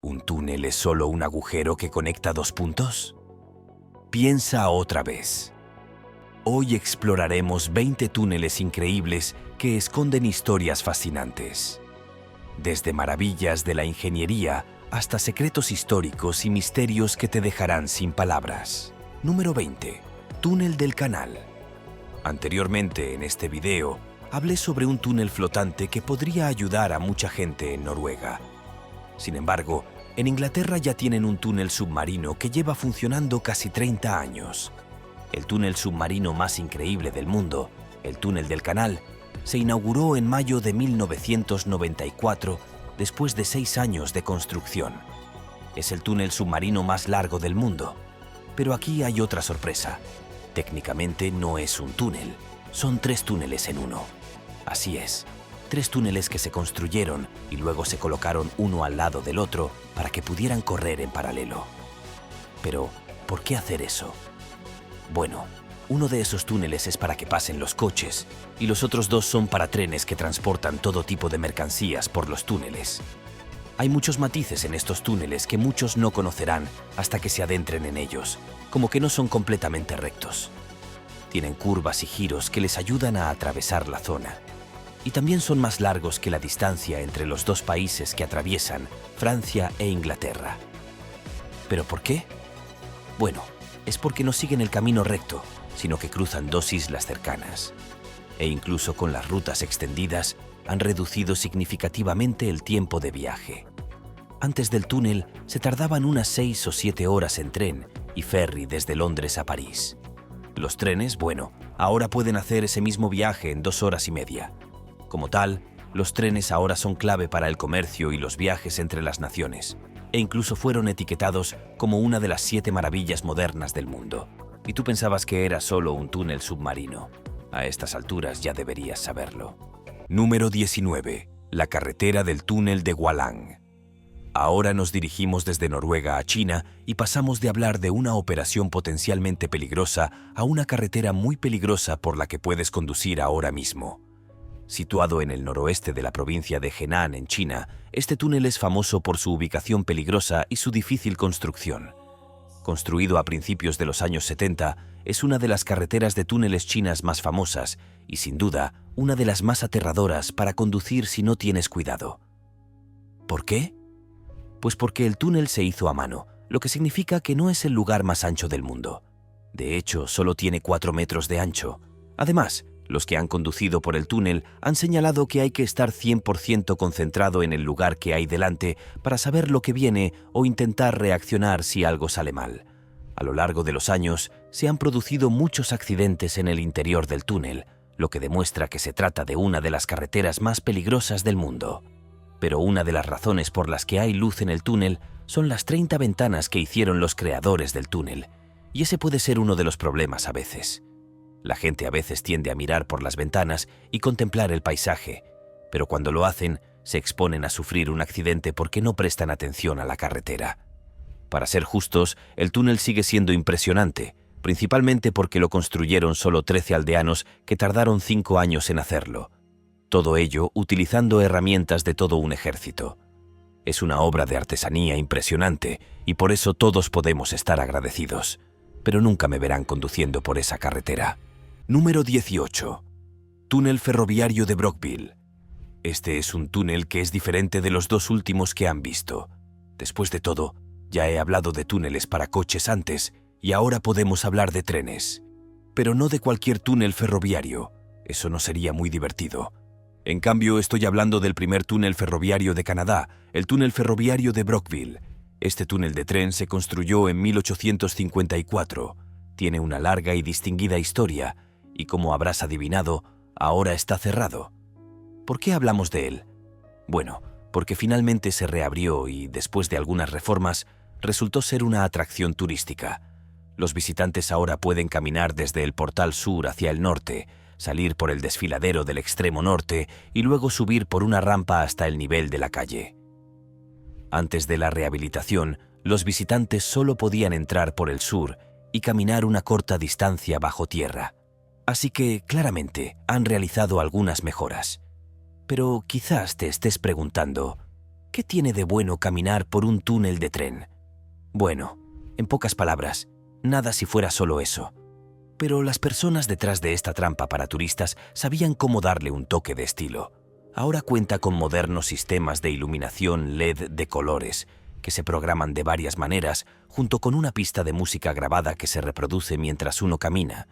¿Un túnel es solo un agujero que conecta dos puntos? Piensa otra vez. Hoy exploraremos 20 túneles increíbles que esconden historias fascinantes. Desde maravillas de la ingeniería hasta secretos históricos y misterios que te dejarán sin palabras. Número 20. Túnel del Canal. Anteriormente en este video, hablé sobre un túnel flotante que podría ayudar a mucha gente en Noruega. Sin embargo, en Inglaterra ya tienen un túnel submarino que lleva funcionando casi 30 años. El túnel submarino más increíble del mundo, el Túnel del Canal, se inauguró en mayo de 1994 después de 6 años de construcción. Es el túnel submarino más largo del mundo. Pero aquí hay otra sorpresa. Técnicamente no es un túnel, son 3 túneles en uno. Así es, 3 túneles que se construyeron y luego se colocaron uno al lado del otro para que pudieran correr en paralelo. Pero, ¿por qué hacer eso? Bueno, uno de esos túneles es para que pasen los coches y los otros 2 son para trenes que transportan todo tipo de mercancías por los túneles. Hay muchos matices en estos túneles que muchos no conocerán hasta que se adentren en ellos, como que no son completamente rectos. Tienen curvas y giros que les ayudan a atravesar la zona. Y también son más largos que la distancia entre los 2 países que atraviesan, Francia e Inglaterra. ¿Pero por qué? Bueno, es porque no siguen el camino recto, sino que cruzan 2 islas cercanas. E incluso con las rutas extendidas, han reducido significativamente el tiempo de viaje. Antes del túnel, se tardaban unas 6 o 7 horas en tren y ferry desde Londres a París. Los trenes, bueno, ahora pueden hacer ese mismo viaje en 2 horas y media. Como tal, los trenes ahora son clave para el comercio y los viajes entre las naciones, e incluso fueron etiquetados como una de las 7 maravillas modernas del mundo. Y tú pensabas que era solo un túnel submarino. A estas alturas ya deberías saberlo. Número 19. La carretera del túnel de Hwalang. Ahora nos dirigimos desde Noruega a China y pasamos de hablar de una operación potencialmente peligrosa a una carretera muy peligrosa por la que puedes conducir ahora mismo. Situado en el noroeste de la provincia de Henan, en China, este túnel es famoso por su ubicación peligrosa y su difícil construcción. Construido a principios de los años 70, es una de las carreteras de túneles chinas más famosas y, sin duda, una de las más aterradoras para conducir si no tienes cuidado. ¿Por qué? Pues porque el túnel se hizo a mano, lo que significa que no es el lugar más ancho del mundo. De hecho, solo tiene 4 metros de ancho. Además, los que han conducido por el túnel han señalado que hay que estar 100% concentrado en el lugar que hay delante para saber lo que viene o intentar reaccionar si algo sale mal. A lo largo de los años, se han producido muchos accidentes en el interior del túnel, lo que demuestra que se trata de una de las carreteras más peligrosas del mundo. Pero una de las razones por las que hay luz en el túnel son las 30 ventanas que hicieron los creadores del túnel, y ese puede ser uno de los problemas a veces. La gente a veces tiende a mirar por las ventanas y contemplar el paisaje, pero cuando lo hacen, se exponen a sufrir un accidente porque no prestan atención a la carretera. Para ser justos, el túnel sigue siendo impresionante, principalmente porque lo construyeron solo 13 aldeanos que tardaron 5 años en hacerlo. Todo ello utilizando herramientas de todo un ejército. Es una obra de artesanía impresionante y por eso todos podemos estar agradecidos, pero nunca me verán conduciendo por esa carretera. Número 18. Túnel ferroviario de Brockville. Este es un túnel que es diferente de los 2 últimos que han visto. Después de todo, ya he hablado de túneles para coches antes y ahora podemos hablar de trenes. Pero no de cualquier túnel ferroviario. Eso no sería muy divertido. En cambio, estoy hablando del primer túnel ferroviario de Canadá, el túnel ferroviario de Brockville. Este túnel de tren se construyó en 1854. Tiene una larga y distinguida historia, y como habrás adivinado, ahora está cerrado. ¿Por qué hablamos de él? Bueno, porque finalmente se reabrió y, después de algunas reformas, resultó ser una atracción turística. Los visitantes ahora pueden caminar desde el portal sur hacia el norte, salir por el desfiladero del extremo norte y luego subir por una rampa hasta el nivel de la calle. Antes de la rehabilitación, los visitantes solo podían entrar por el sur y caminar una corta distancia bajo tierra. Así que, claramente, han realizado algunas mejoras. Pero quizás te estés preguntando, ¿Qué tiene de bueno caminar por un túnel de tren? Bueno, en pocas palabras, nada si fuera solo eso. Pero las personas detrás de esta trampa para turistas sabían cómo darle un toque de estilo. Ahora cuenta con modernos sistemas de iluminación LED de colores, que se programan de varias maneras, junto con una pista de música grabada que se reproduce mientras uno camina.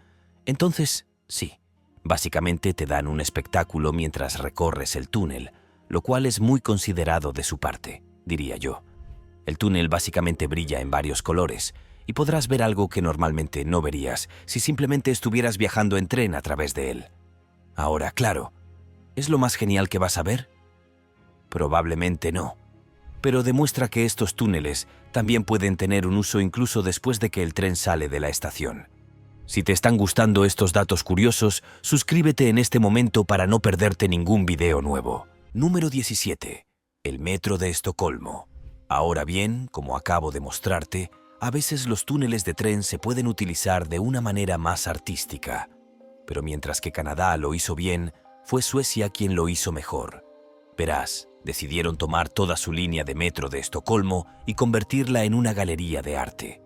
Entonces, sí, básicamente te dan un espectáculo mientras recorres el túnel, lo cual es muy considerado de su parte, diría yo. El túnel básicamente brilla en varios colores, y podrás ver algo que normalmente no verías si simplemente estuvieras viajando en tren a través de él. Ahora, claro, ¿es lo más genial que vas a ver? Probablemente no, pero demuestra que estos túneles también pueden tener un uso incluso después de que el tren sale de la estación. Si te están gustando estos datos curiosos, suscríbete en este momento para no perderte ningún video nuevo. Número 17. El Metro de Estocolmo. Ahora bien, como acabo de mostrarte, a veces los túneles de tren se pueden utilizar de una manera más artística. Pero mientras que Canadá lo hizo bien, fue Suecia quien lo hizo mejor. Verás, decidieron tomar toda su línea de metro de Estocolmo y convertirla en una galería de arte.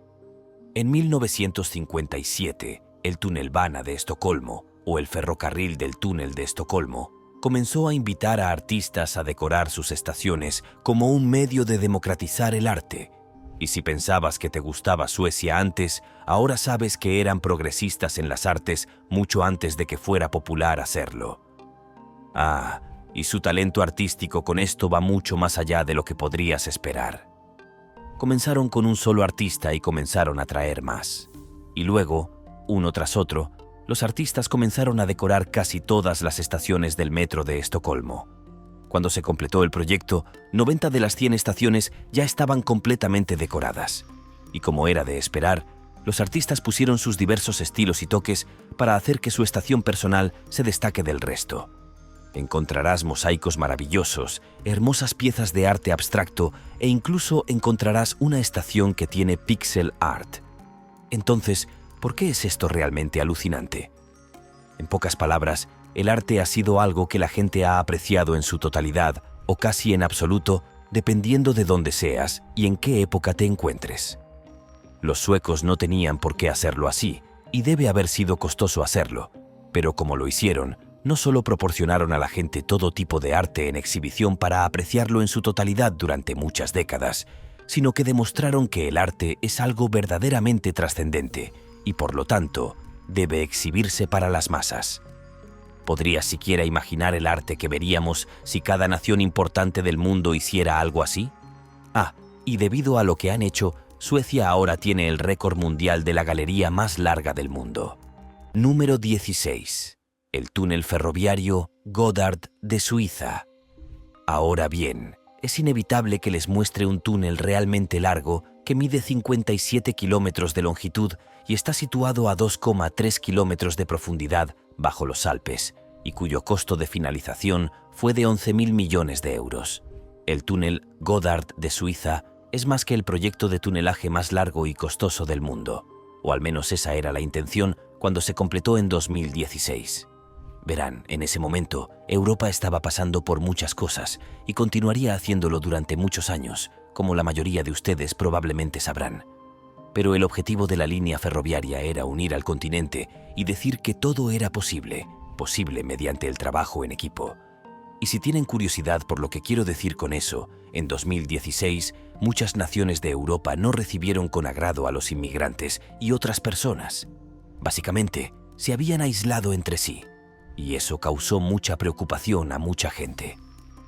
En 1957, el Tunnelbana de Estocolmo, o el ferrocarril del túnel de Estocolmo, comenzó a invitar a artistas a decorar sus estaciones como un medio de democratizar el arte. Y si pensabas que te gustaba Suecia antes, ahora sabes que eran progresistas en las artes mucho antes de que fuera popular hacerlo. Ah, y su talento artístico con esto va mucho más allá de lo que podrías esperar. Comenzaron con un solo artista y comenzaron a traer más. Y luego, uno tras otro, los artistas comenzaron a decorar casi todas las estaciones del metro de Estocolmo. Cuando se completó el proyecto, 90 de las 100 estaciones ya estaban completamente decoradas. Y como era de esperar, los artistas pusieron sus diversos estilos y toques para hacer que su estación personal se destaque del resto. Encontrarás mosaicos maravillosos, hermosas piezas de arte abstracto e incluso encontrarás una estación que tiene pixel art. Entonces, ¿por qué es esto realmente alucinante? En pocas palabras, el arte ha sido algo que la gente ha apreciado en su totalidad o casi en absoluto, dependiendo de dónde seas y en qué época te encuentres. Los suecos no tenían por qué hacerlo así, y debe haber sido costoso hacerlo, pero como lo hicieron, no solo proporcionaron a la gente todo tipo de arte en exhibición para apreciarlo en su totalidad durante muchas décadas, sino que demostraron que el arte es algo verdaderamente trascendente y, por lo tanto, debe exhibirse para las masas. ¿Podrías siquiera imaginar el arte que veríamos si cada nación importante del mundo hiciera algo así? Ah, y debido a lo que han hecho, Suecia ahora tiene el récord mundial de la galería más larga del mundo. Número 16. El túnel ferroviario Gotthard de Suiza. Ahora bien, es inevitable que les muestre un túnel realmente largo que mide 57 kilómetros de longitud y está situado a 2,3 kilómetros de profundidad bajo los Alpes, y cuyo costo de finalización fue de 11.000 millones de euros. El túnel Gotthard de Suiza es más que el proyecto de tunelaje más largo y costoso del mundo, o al menos esa era la intención cuando se completó en 2016. Verán, en ese momento, Europa estaba pasando por muchas cosas y continuaría haciéndolo durante muchos años, como la mayoría de ustedes probablemente sabrán. Pero el objetivo de la línea ferroviaria era unir al continente y decir que todo era posible mediante el trabajo en equipo. Y si tienen curiosidad por lo que quiero decir con eso, en 2016 muchas naciones de Europa no recibieron con agrado a los inmigrantes y otras personas. Básicamente, se habían aislado entre sí, y eso causó mucha preocupación a mucha gente.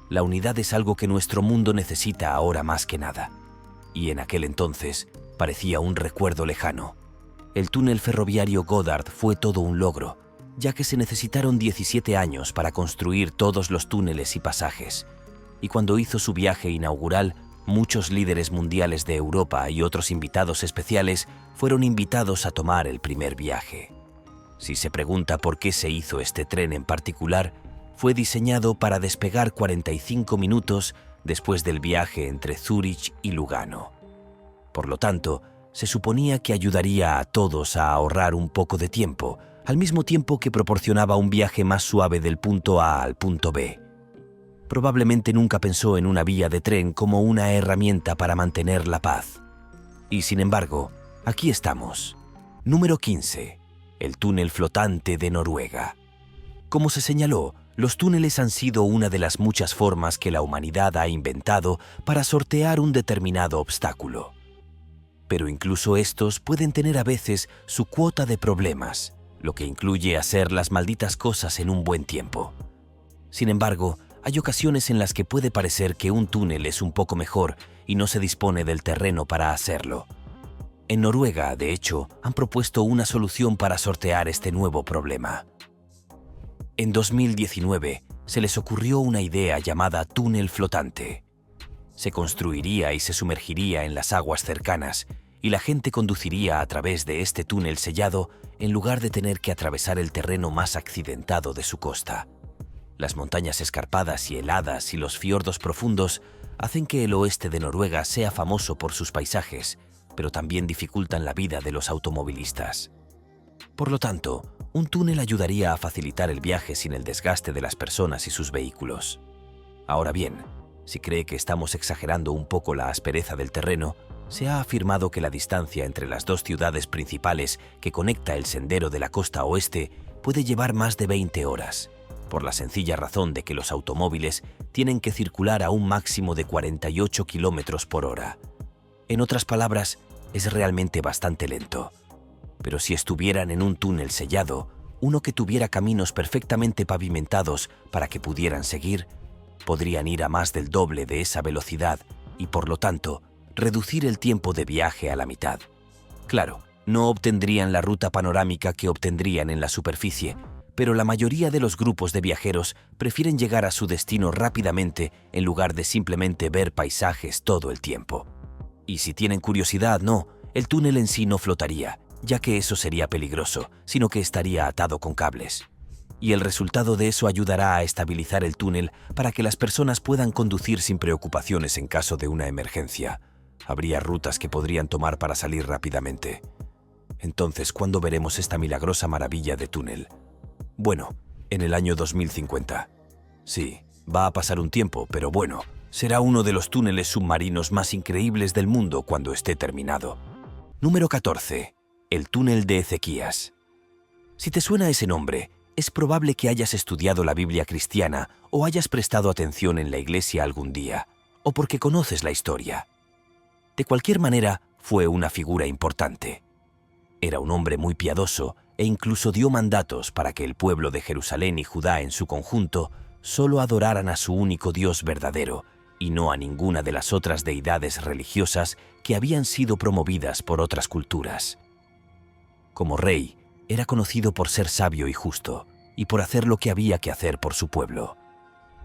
La unidad es algo que nuestro mundo necesita ahora más que nada. Y en aquel entonces parecía un recuerdo lejano. El túnel ferroviario Gotthard fue todo un logro, ya que se necesitaron 17 años para construir todos los túneles y pasajes. Y cuando hizo su viaje inaugural, muchos líderes mundiales de Europa y otros invitados especiales fueron invitados a tomar el primer viaje. Si se pregunta por qué se hizo este tren en particular, fue diseñado para despegar 45 minutos después del viaje entre Zúrich y Lugano. Por lo tanto, se suponía que ayudaría a todos a ahorrar un poco de tiempo, al mismo tiempo que proporcionaba un viaje más suave del punto A al punto B. probablemente nunca pensó en una vía de tren como una herramienta para mantener la paz. Y sin embargo, aquí estamos. Número 15. El túnel flotante de Noruega. Como se señaló, los túneles han sido una de las muchas formas que la humanidad ha inventado para sortear un determinado obstáculo. Pero incluso estos pueden tener a veces su cuota de problemas, lo que incluye hacer las malditas cosas en un buen tiempo. Sin embargo, hay ocasiones en las que puede parecer que un túnel es un poco mejor y no se dispone del terreno para hacerlo. En Noruega, de hecho, han propuesto una solución para sortear este nuevo problema. En 2019, se les ocurrió una idea llamada túnel flotante. Se construiría y se sumergiría en las aguas cercanas, y la gente conduciría a través de este túnel sellado en lugar de tener que atravesar el terreno más accidentado de su costa. Las montañas escarpadas y heladas y los fiordos profundos hacen que el oeste de Noruega sea famoso por sus paisajes, pero también dificultan la vida de los automovilistas. Por lo tanto, un túnel ayudaría a facilitar el viaje sin el desgaste de las personas y sus vehículos. Ahora bien, si cree que estamos exagerando un poco la aspereza del terreno, se ha afirmado que la distancia entre las dos ciudades principales que conecta el sendero de la costa oeste puede llevar más de 20 horas, por la sencilla razón de que los automóviles tienen que circular a un máximo de 48 kilómetros por hora. En otras palabras, es realmente bastante lento. Pero si estuvieran en un túnel sellado, uno que tuviera caminos perfectamente pavimentados para que pudieran seguir, podrían ir a más del doble de esa velocidad y, por lo tanto, reducir el tiempo de viaje a la mitad. Claro, no obtendrían la ruta panorámica que obtendrían en la superficie, pero la mayoría de los grupos de viajeros prefieren llegar a su destino rápidamente en lugar de simplemente ver paisajes todo el tiempo. Y si tienen curiosidad, no, el túnel en sí no flotaría, ya que eso sería peligroso, sino que estaría atado con cables. Y el resultado de eso ayudará a estabilizar el túnel para que las personas puedan conducir sin preocupaciones en caso de una emergencia. Habría rutas que podrían tomar para salir rápidamente. Entonces, ¿cuándo veremos esta milagrosa maravilla de túnel? Bueno, en el año 2050. Sí, va a pasar un tiempo, pero bueno, será uno de los túneles submarinos más increíbles del mundo cuando esté terminado. Número 14. El túnel de Ezequías. Si te suena ese nombre, es probable que hayas estudiado la Biblia cristiana o hayas prestado atención en la iglesia algún día, o porque conoces la historia. De cualquier manera, fue una figura importante. Era un hombre muy piadoso e incluso dio mandatos para que el pueblo de Jerusalén y Judá en su conjunto solo adoraran a su único Dios verdadero y no a ninguna de las otras deidades religiosas que habían sido promovidas por otras culturas. Como rey, era conocido por ser sabio y justo, y por hacer lo que había que hacer por su pueblo.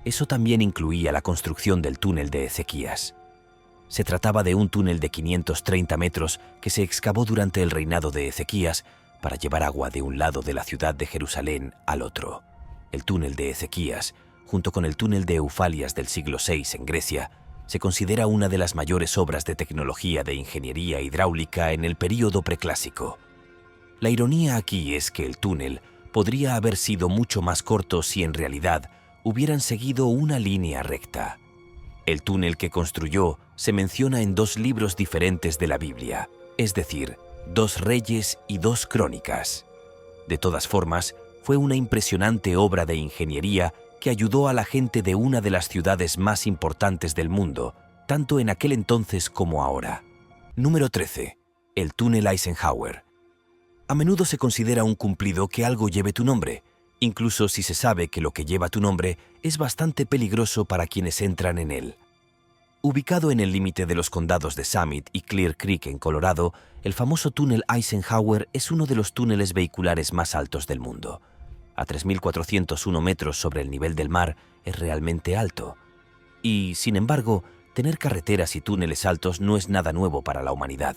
Eso también incluía la construcción del túnel de Ezequías. Se trataba de un túnel de 530 metros que se excavó durante el reinado de Ezequías para llevar agua de un lado de la ciudad de Jerusalén al otro. El túnel de Ezequías, junto con el túnel de Eufalias del siglo VI en Grecia, se considera una de las mayores obras de tecnología de ingeniería hidráulica en el período preclásico. La ironía aquí es que el túnel podría haber sido mucho más corto si en realidad hubieran seguido una línea recta. El túnel que construyó se menciona en 2 libros diferentes de la Biblia, es decir, 2 Reyes y 2 Crónicas. De todas formas, fue una impresionante obra de ingeniería que ayudó a la gente de una de las ciudades más importantes del mundo, tanto en aquel entonces como ahora. Número 13. El túnel Eisenhower. A menudo se considera un cumplido que algo lleve tu nombre, incluso si se sabe que lo que lleva tu nombre es bastante peligroso para quienes entran en él. Ubicado en el límite de los condados de Summit y Clear Creek en Colorado, el famoso túnel Eisenhower es uno de los túneles vehiculares más altos del mundo. A 3.401 metros sobre el nivel del mar es realmente alto. Y, sin embargo, tener carreteras y túneles altos no es nada nuevo para la humanidad.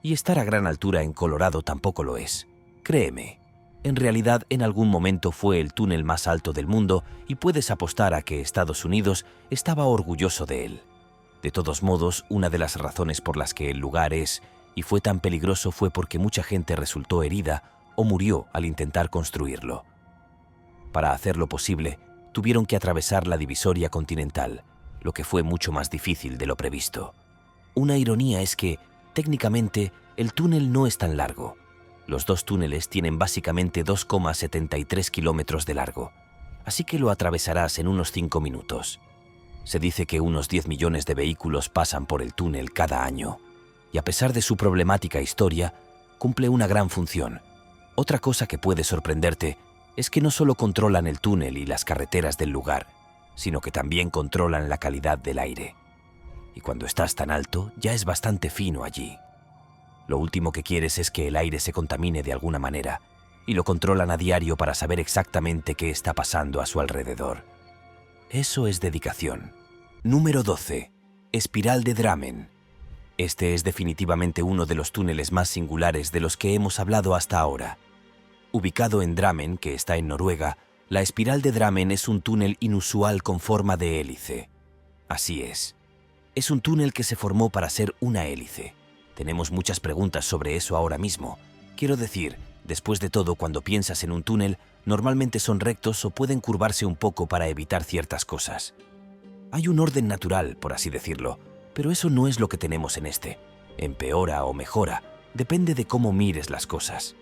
Y estar a gran altura en Colorado tampoco lo es. Créeme, en realidad en algún momento fue el túnel más alto del mundo y puedes apostar a que Estados Unidos estaba orgulloso de él. De todos modos, una de las razones por las que el lugar es y fue tan peligroso fue porque mucha gente resultó herida o murió al intentar construirlo. Para hacerlo posible, tuvieron que atravesar la divisoria continental, lo que fue mucho más difícil de lo previsto. Una ironía es que, técnicamente, el túnel no es tan largo. Los dos túneles tienen básicamente 2,73 kilómetros de largo, así que lo atravesarás en unos 5 minutos. Se dice que unos 10 millones de vehículos pasan por el túnel cada año, y a pesar de su problemática historia, cumple una gran función. Otra cosa que puede sorprenderte es que no solo controlan el túnel y las carreteras del lugar, sino que también controlan la calidad del aire. Y cuando estás tan alto, ya es bastante fino allí. Lo último que quieres es que el aire se contamine de alguna manera, y lo controlan a diario para saber exactamente qué está pasando a su alrededor. Eso es dedicación. Número 12. Espiral de Drammen. Este es definitivamente uno de los túneles más singulares de los que hemos hablado hasta ahora. Ubicado en Drammen, que está en Noruega, la espiral de Drammen es un túnel inusual con forma de hélice. Así es. Es un túnel que se formó para ser una hélice. Tenemos muchas preguntas sobre eso ahora mismo. Quiero decir, después de todo, cuando piensas en un túnel, normalmente son rectos o pueden curvarse un poco para evitar ciertas cosas. Hay un orden natural, por así decirlo, pero eso no es lo que tenemos en este. Empeora o mejora, depende de cómo mires las cosas.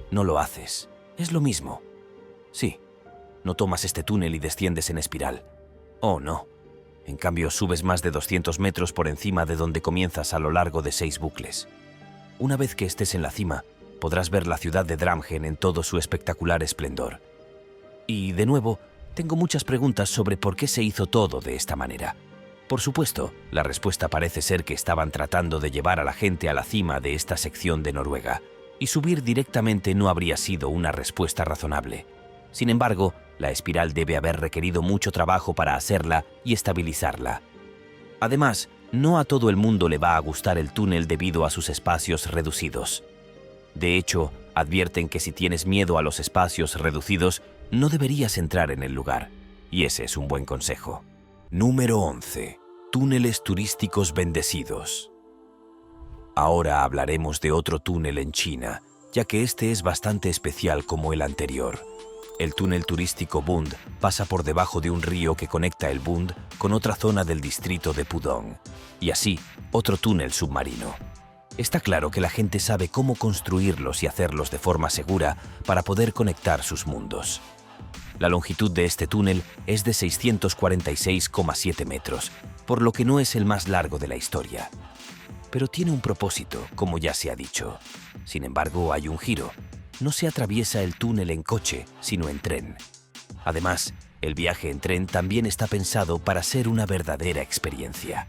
No lo haces, es lo mismo. Sí, no tomas este túnel y desciendes en espiral. Oh, no. En cambio, subes más de 200 metros por encima de donde comienzas a lo largo de 6 bucles. Una vez que estés en la cima, podrás ver la ciudad de Drammen en todo su espectacular esplendor. Y, de nuevo, tengo muchas preguntas sobre por qué se hizo todo de esta manera. Por supuesto, la respuesta parece ser que estaban tratando de llevar a la gente a la cima de esta sección de Noruega, y subir directamente no habría sido una respuesta razonable. Sin embargo, la espiral debe haber requerido mucho trabajo para hacerla y estabilizarla. Además, no a todo el mundo le va a gustar el túnel debido a sus espacios reducidos. De hecho, advierten que si tienes miedo a los espacios reducidos, no deberías entrar en el lugar. Y ese es un buen consejo. Número 11. Túneles turísticos bendecidos. Ahora hablaremos de otro túnel en China, ya que este es bastante especial como el anterior. El túnel turístico Bund pasa por debajo de un río que conecta el Bund con otra zona del distrito de Pudong, y así, otro túnel submarino. Está claro que la gente sabe cómo construirlos y hacerlos de forma segura para poder conectar sus mundos. La longitud de este túnel es de 646,7 metros, por lo que no es el más largo de la historia. Pero tiene un propósito, como ya se ha dicho. Sin embargo, hay un giro. No se atraviesa el túnel en coche, sino en tren. Además, el viaje en tren también está pensado para ser una verdadera experiencia.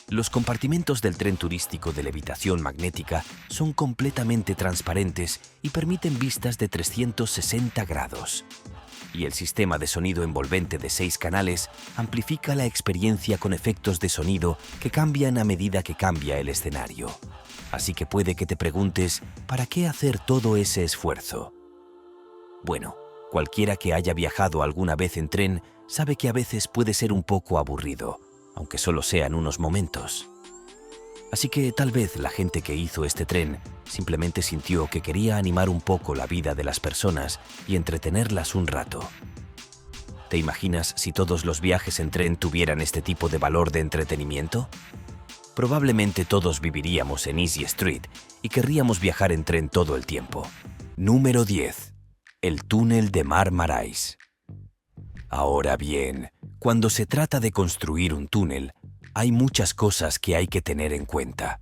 Los compartimentos del tren turístico de levitación magnética son completamente transparentes y permiten vistas de 360 grados. Y el sistema de sonido envolvente de 6 canales amplifica la experiencia con efectos de sonido que cambian a medida que cambia el escenario. Así que puede que te preguntes, ¿para qué hacer todo ese esfuerzo? Bueno, cualquiera que haya viajado alguna vez en tren sabe que a veces puede ser un poco aburrido, aunque solo sean unos momentos. Así que tal vez la gente que hizo este tren simplemente sintió que quería animar un poco la vida de las personas y entretenerlas un rato. ¿Te imaginas si todos los viajes en tren tuvieran este tipo de valor de entretenimiento? Probablemente todos viviríamos en Easy Street y querríamos viajar en tren todo el tiempo. Número 10. El túnel de Marmarais. Ahora bien, cuando se trata de construir un túnel, hay muchas cosas que hay que tener en cuenta.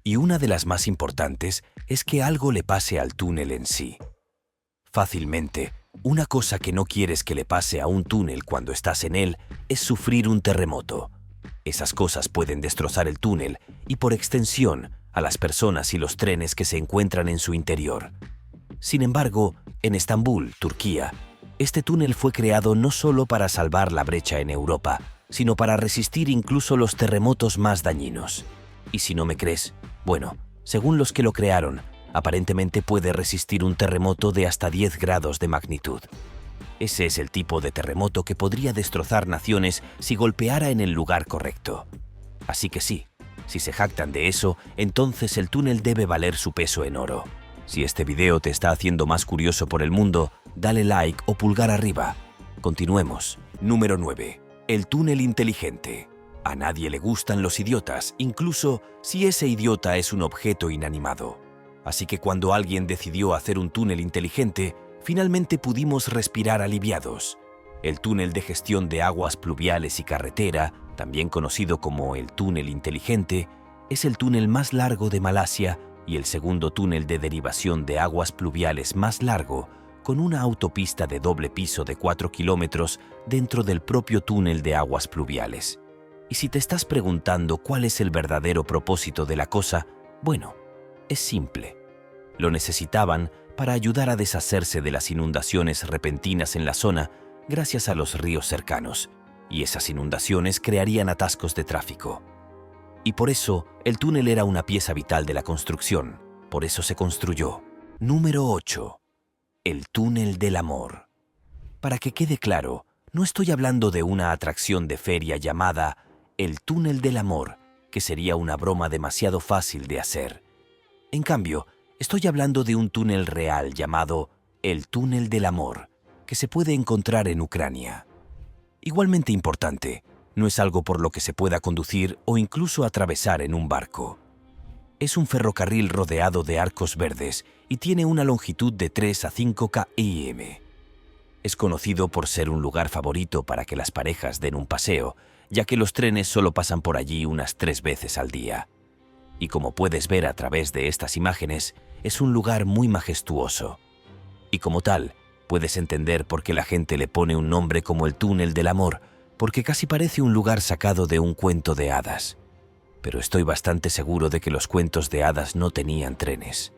Y una de las más importantes es que algo le pase al túnel en sí. Fácilmente, una cosa que no quieres que le pase a un túnel cuando estás en él es sufrir un terremoto. Esas cosas pueden destrozar el túnel y, por extensión, a las personas y los trenes que se encuentran en su interior. Sin embargo, en Estambul, Turquía, este túnel fue creado no solo para salvar la brecha en Europa, sino para resistir incluso los terremotos más dañinos. Y si no me crees, bueno, según los que lo crearon, aparentemente puede resistir un terremoto de hasta 10 grados de magnitud. Ese es el tipo de terremoto que podría destrozar naciones si golpeara en el lugar correcto. Así que sí, si se jactan de eso, entonces el túnel debe valer su peso en oro. Si este video te está haciendo más curioso por el mundo, dale like o pulgar arriba. Continuemos. Número 9. El túnel inteligente. A nadie le gustan los idiotas, incluso si ese idiota es un objeto inanimado. Así que cuando alguien decidió hacer un túnel inteligente, finalmente pudimos respirar aliviados. El túnel de gestión de aguas pluviales y carretera, también conocido como el túnel inteligente, es el túnel más largo de Malasia y el segundo túnel de derivación de aguas pluviales más largo, con una autopista de doble piso de 4 kilómetros dentro del propio túnel de aguas pluviales. Y si te estás preguntando cuál es el verdadero propósito de la cosa, bueno, es simple. Lo necesitaban para ayudar a deshacerse de las inundaciones repentinas en la zona gracias a los ríos cercanos, y esas inundaciones crearían atascos de tráfico. Y por eso, el túnel era una pieza vital de la construcción. Por eso se construyó. Número 8. El túnel del amor. Para que quede claro, no estoy hablando de una atracción de feria llamada el túnel del amor, que sería una broma demasiado fácil de hacer. En cambio, estoy hablando de un túnel real llamado el túnel del amor, que se puede encontrar en Ucrania. Igualmente importante, no es algo por lo que se pueda conducir o incluso atravesar en un barco. Es un ferrocarril rodeado de arcos verdes y tiene una longitud de 3 a 5 km. Es conocido por ser un lugar favorito para que las parejas den un paseo, ya que los trenes solo pasan por allí unas 3 veces al día. Y como puedes ver a través de estas imágenes, es un lugar muy majestuoso. Y como tal, puedes entender por qué la gente le pone un nombre como el túnel del amor, porque casi parece un lugar sacado de un cuento de hadas. Pero estoy bastante seguro de que los cuentos de hadas no tenían trenes.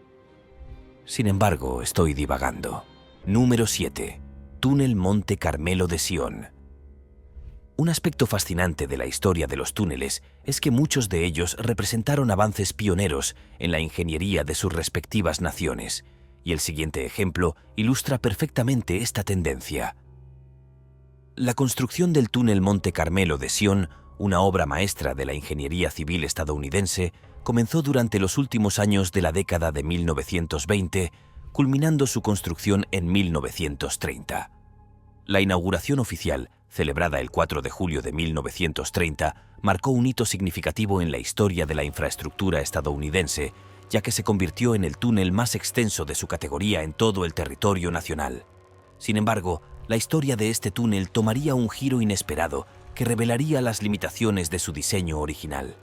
Sin embargo, estoy divagando. Número 7. Túnel Monte Carmelo de Sion. Un aspecto fascinante de la historia de los túneles es que muchos de ellos representaron avances pioneros en la ingeniería de sus respectivas naciones, y el siguiente ejemplo ilustra perfectamente esta tendencia. La construcción del túnel Monte Carmelo de Sion, una obra maestra de la ingeniería civil estadounidense, comenzó durante los últimos años de la década de 1920, culminando su construcción en 1930. La inauguración oficial, celebrada el 4 de julio de 1930, marcó un hito significativo en la historia de la infraestructura estadounidense, ya que se convirtió en el túnel más extenso de su categoría en todo el territorio nacional. Sin embargo, la historia de este túnel tomaría un giro inesperado que revelaría las limitaciones de su diseño original.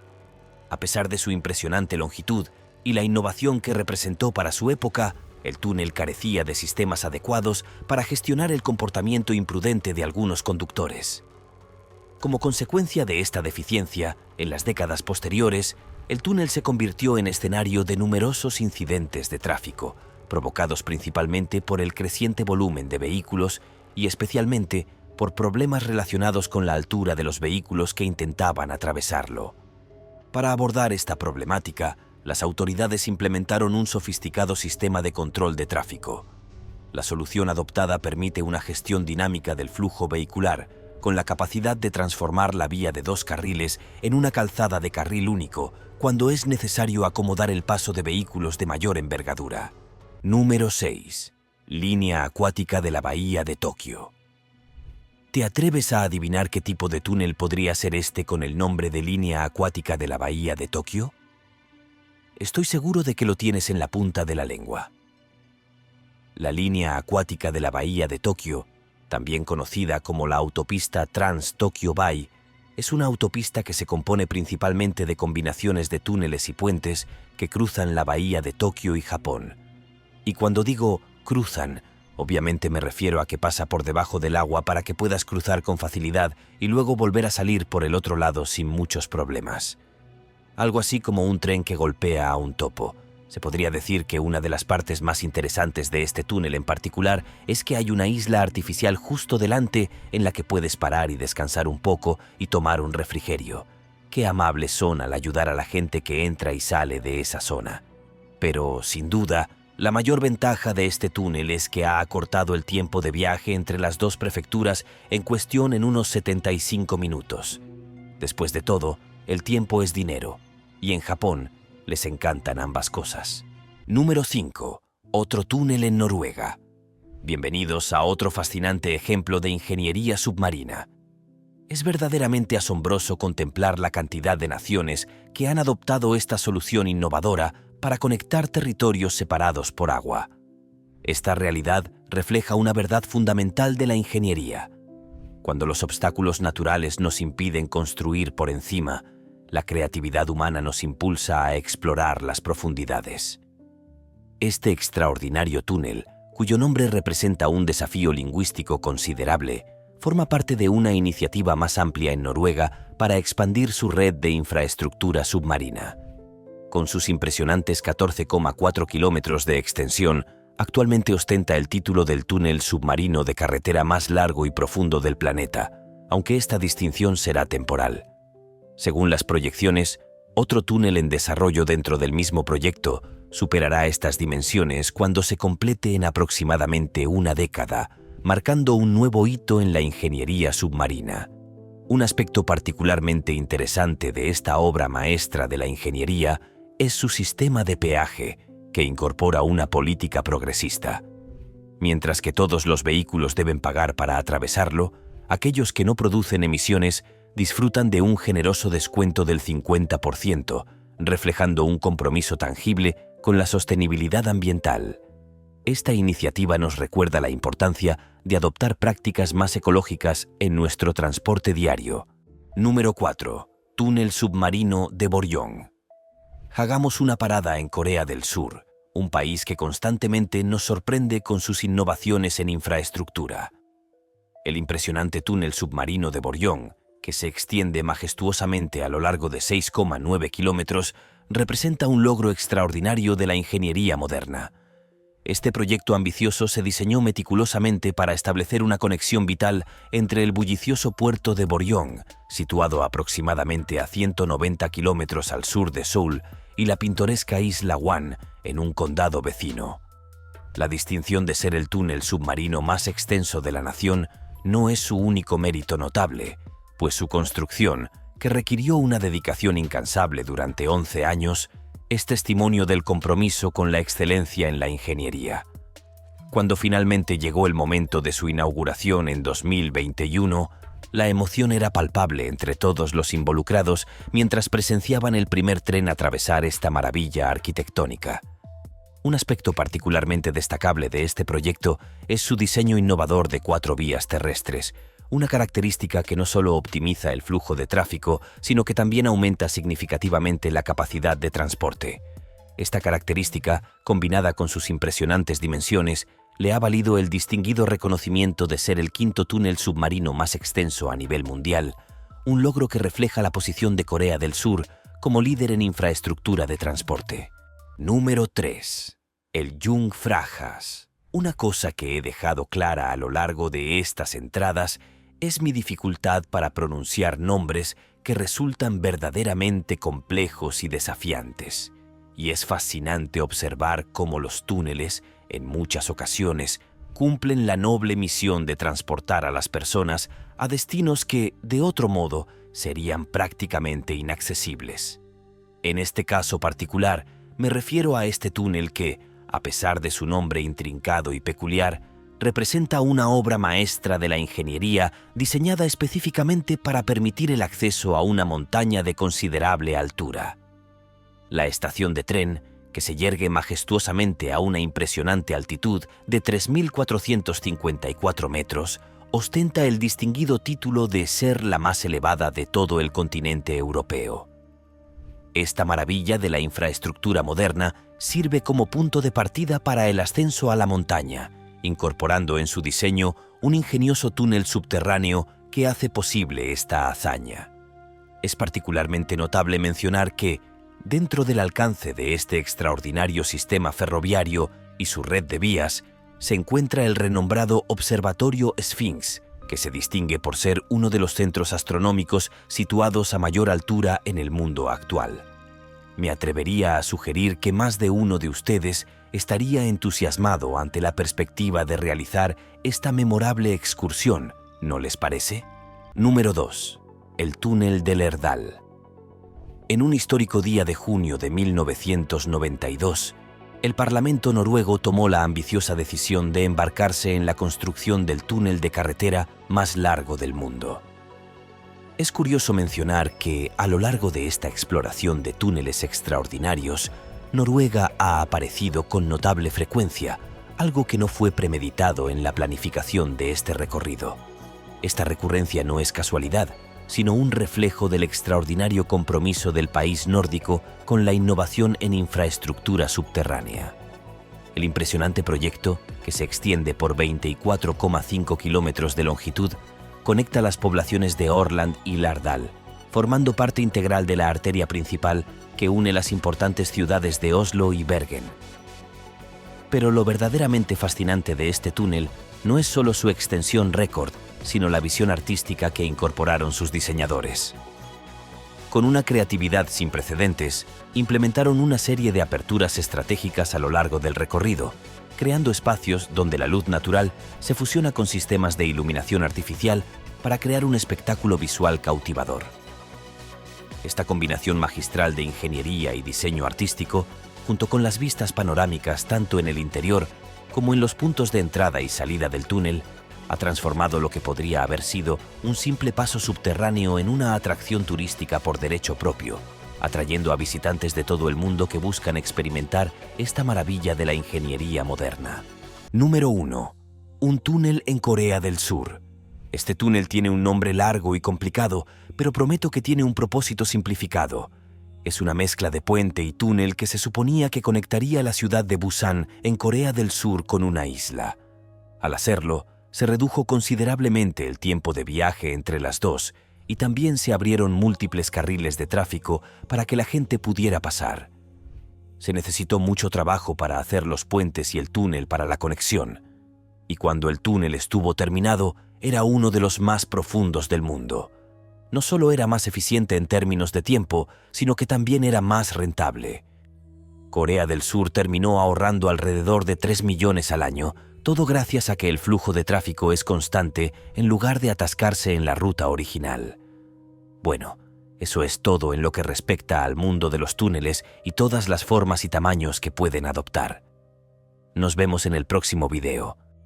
A pesar de su impresionante longitud y la innovación que representó para su época, el túnel carecía de sistemas adecuados para gestionar el comportamiento imprudente de algunos conductores. Como consecuencia de esta deficiencia, en las décadas posteriores, el túnel se convirtió en escenario de numerosos incidentes de tráfico, provocados principalmente por el creciente volumen de vehículos y especialmente por problemas relacionados con la altura de los vehículos que intentaban atravesarlo. Para abordar esta problemática, las autoridades implementaron un sofisticado sistema de control de tráfico. La solución adoptada permite una gestión dinámica del flujo vehicular, con la capacidad de transformar la vía de 2 carriles en una calzada de carril único cuando es necesario acomodar el paso de vehículos de mayor envergadura. Número 6. Línea acuática de la Bahía de Tokio. ¿Te atreves a adivinar qué tipo de túnel podría ser este con el nombre de línea acuática de la Bahía de Tokio? Estoy seguro de que lo tienes en la punta de la lengua. La línea acuática de la Bahía de Tokio, también conocida como la autopista Trans-Tokyo Bay, es una autopista que se compone principalmente de combinaciones de túneles y puentes que cruzan la Bahía de Tokio y Japón. Y cuando digo cruzan, obviamente me refiero a que pasa por debajo del agua para que puedas cruzar con facilidad y luego volver a salir por el otro lado sin muchos problemas. Algo así como un tren que golpea a un topo. Se podría decir que una de las partes más interesantes de este túnel en particular es que hay una isla artificial justo delante en la que puedes parar y descansar un poco y tomar un refrigerio. Qué amables son al ayudar a la gente que entra y sale de esa zona. Pero, sin duda, la mayor ventaja de este túnel es que ha acortado el tiempo de viaje entre las dos prefecturas en cuestión en unos 75 minutos. Después de todo, el tiempo es dinero, y en Japón les encantan ambas cosas. Número 5. Otro túnel en Noruega. Bienvenidos a otro fascinante ejemplo de ingeniería submarina. Es verdaderamente asombroso contemplar la cantidad de naciones que han adoptado esta solución innovadora para conectar territorios separados por agua. Esta realidad refleja una verdad fundamental de la ingeniería. Cuando los obstáculos naturales nos impiden construir por encima, la creatividad humana nos impulsa a explorar las profundidades. Este extraordinario túnel, cuyo nombre representa un desafío lingüístico considerable, forma parte de una iniciativa más amplia en Noruega para expandir su red de infraestructura submarina. Con sus impresionantes 14,4 kilómetros de extensión, actualmente ostenta el título del túnel submarino de carretera más largo y profundo del planeta, aunque esta distinción será temporal. Según las proyecciones, otro túnel en desarrollo dentro del mismo proyecto superará estas dimensiones cuando se complete en aproximadamente una década, marcando un nuevo hito en la ingeniería submarina. Un aspecto particularmente interesante de esta obra maestra de la ingeniería es su sistema de peaje, que incorpora una política progresista. Mientras que todos los vehículos deben pagar para atravesarlo, aquellos que no producen emisiones disfrutan de un generoso descuento del 50%, reflejando un compromiso tangible con la sostenibilidad ambiental. Esta iniciativa nos recuerda la importancia de adoptar prácticas más ecológicas en nuestro transporte diario. Número 4. Túnel submarino de Boryong. Hagamos una parada en Corea del Sur, un país que constantemente nos sorprende con sus innovaciones en infraestructura. El impresionante túnel submarino de Boryong, que se extiende majestuosamente a lo largo de 6,9 kilómetros, representa un logro extraordinario de la ingeniería moderna. Este proyecto ambicioso se diseñó meticulosamente para establecer una conexión vital entre el bullicioso puerto de Boryong, situado aproximadamente a 190 kilómetros al sur de Seúl, y la pintoresca isla Hwang, en un condado vecino. La distinción de ser el túnel submarino más extenso de la nación no es su único mérito notable, pues su construcción, que requirió una dedicación incansable durante 11 años, es testimonio del compromiso con la excelencia en la ingeniería. Cuando finalmente llegó el momento de su inauguración en 2021, la emoción era palpable entre todos los involucrados mientras presenciaban el primer tren atravesar esta maravilla arquitectónica. Un aspecto particularmente destacable de este proyecto es su diseño innovador de 4 vías terrestres, una característica que no solo optimiza el flujo de tráfico, sino que también aumenta significativamente la capacidad de transporte. Esta característica, combinada con sus impresionantes dimensiones, le ha valido el distinguido reconocimiento de ser el 5º túnel submarino más extenso a nivel mundial, un logro que refleja la posición de Corea del Sur como líder en infraestructura de transporte. Número 3. El Jungfraujoch. Una cosa que he dejado clara a lo largo de estas entradas es mi dificultad para pronunciar nombres que resultan verdaderamente complejos y desafiantes. Y es fascinante observar cómo los túneles, en muchas ocasiones, cumplen la noble misión de transportar a las personas a destinos que, de otro modo, serían prácticamente inaccesibles. En este caso particular, me refiero a este túnel que, a pesar de su nombre intrincado y peculiar, representa una obra maestra de la ingeniería diseñada específicamente para permitir el acceso a una montaña de considerable altura. La estación de tren, que se yergue majestuosamente a una impresionante altitud de 3.454 metros, ostenta el distinguido título de ser la más elevada de todo el continente europeo. Esta maravilla de la infraestructura moderna sirve como punto de partida para el ascenso a la montaña, incorporando en su diseño un ingenioso túnel subterráneo que hace posible esta hazaña. Es particularmente notable mencionar que, dentro del alcance de este extraordinario sistema ferroviario y su red de vías, se encuentra el renombrado Observatorio Sphinx, que se distingue por ser uno de los centros astronómicos situados a mayor altura en el mundo actual. Me atrevería a sugerir que más de uno de ustedes estaría entusiasmado ante la perspectiva de realizar esta memorable excursión, ¿no les parece? Número 2. El túnel del Erdal. En un histórico día de junio de 1992, el Parlamento noruego tomó la ambiciosa decisión de embarcarse en la construcción del túnel de carretera más largo del mundo. Es curioso mencionar que, a lo largo de esta exploración de túneles extraordinarios, Noruega ha aparecido con notable frecuencia, algo que no fue premeditado en la planificación de este recorrido. Esta recurrencia no es casualidad, sino un reflejo del extraordinario compromiso del país nórdico con la innovación en infraestructura subterránea. El impresionante proyecto, que se extiende por 24,5 kilómetros de longitud, conecta las poblaciones de Orland y Lardal, formando parte integral de la arteria principal que une las importantes ciudades de Oslo y Bergen. Pero lo verdaderamente fascinante de este túnel no es solo su extensión récord, sino la visión artística que incorporaron sus diseñadores. Con una creatividad sin precedentes, implementaron una serie de aperturas estratégicas a lo largo del recorrido, creando espacios donde la luz natural se fusiona con sistemas de iluminación artificial para crear un espectáculo visual cautivador. Esta combinación magistral de ingeniería y diseño artístico, junto con las vistas panorámicas tanto en el interior como en los puntos de entrada y salida del túnel, ha transformado lo que podría haber sido un simple paso subterráneo en una atracción turística por derecho propio, atrayendo a visitantes de todo el mundo que buscan experimentar esta maravilla de la ingeniería moderna. Número 1. Un túnel en Corea del Sur. Este túnel tiene un nombre largo y complicado, pero prometo que tiene un propósito simplificado. Es una mezcla de puente y túnel que se suponía que conectaría la ciudad de Busan, en Corea del Sur, con una isla. Al hacerlo, se redujo considerablemente el tiempo de viaje entre las dos y también se abrieron múltiples carriles de tráfico para que la gente pudiera pasar. Se necesitó mucho trabajo para hacer los puentes y el túnel para la conexión, y cuando el túnel estuvo terminado, era uno de los más profundos del mundo. No solo era más eficiente en términos de tiempo, sino que también era más rentable. Corea del Sur terminó ahorrando alrededor de 3 millones al año, todo gracias a que el flujo de tráfico es constante en lugar de atascarse en la ruta original. Bueno, eso es todo en lo que respecta al mundo de los túneles y todas las formas y tamaños que pueden adoptar. Nos vemos en el próximo video.